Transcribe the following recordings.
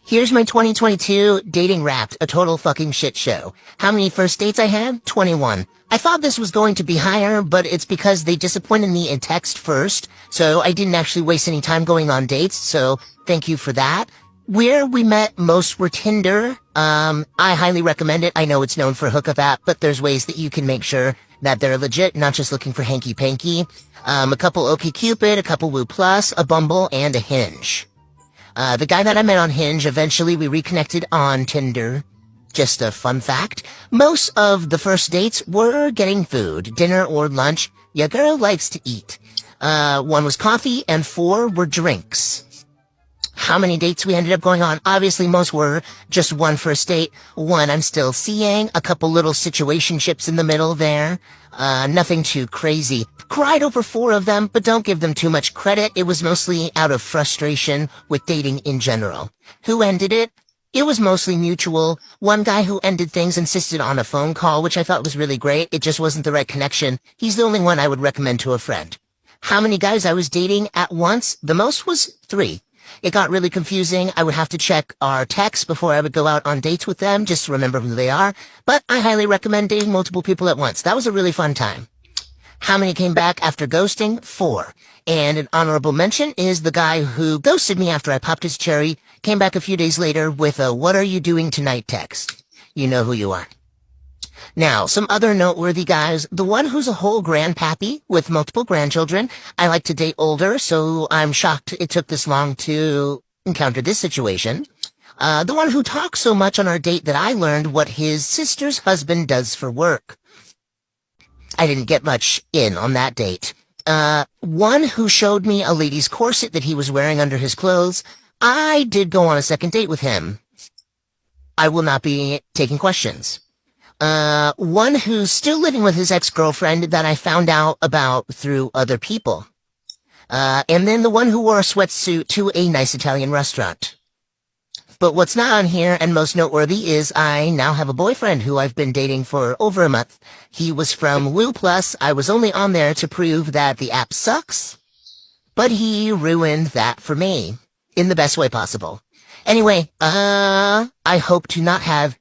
Here's my 2022 dating wrapped, a total fucking shit show. How many first dates I had? 21. I thought this was going to be higher, but it's because they disappointed me in text first, so I didn't actually waste any time going on dates, so thank you for that. Where we met most were Tinder. I highly recommend it. I know it's known for a hookup app, but there's ways that you can make sure that they're legit, not just looking for hanky-panky. A couple OkCupid, a couple Woo Plus, a Bumble, and a Hinge. The guy that I met on Hinge, eventually we reconnected on Tinder. Just a fun fact. Most of the first dates were getting food, dinner or lunch. Your girl likes to eat. One was coffee and 4 were drinks. How many dates we ended up going on? Obviously, most were just one first date. One I'm still seeing. A couple little situationships in the middle there. Nothing too crazy. Cried over 4 of them, but don't give them too much credit. It was mostly out of frustration with dating in general. Who ended it? It was mostly mutual. One guy who ended things insisted on a phone call, which I thought was really great. It just wasn't the right connection. He's the only one I would recommend to a friend. How many guys I was dating at once? The most was 3. It got really confusing. I would have to check our texts before I would go out on dates with them, just to remember who they are. But I highly recommend dating multiple people at once. That was a really fun time. How many came back after ghosting? 4. And an honorable mention is the guy who ghosted me after I popped his cherry, came back a few days later with a "what are you doing tonight" text. You know who you are. Now, some other noteworthy guys. The one who's a whole grandpappy with multiple grandchildren. I like to date older, so I'm shocked it took this long to encounter this situation. The one who talked so much on our date that I learned what his sister's husband does for work. I didn't get much in on that date. One who showed me a lady's corset that he was wearing under his clothes. I did go on a second date with him. I will not be taking questions. One who's still living with his ex-girlfriend that I found out about through other people. And then the one who wore a sweatsuit to a nice Italian restaurant. But what's not on here and most noteworthy is I now have a boyfriend who I've been dating for over a month. He was from Woo Plus. I was only on there to prove that the app sucks. But he ruined that for me in the best way possible. Anyway, I hope to not have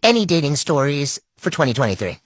any dating stories for 2023.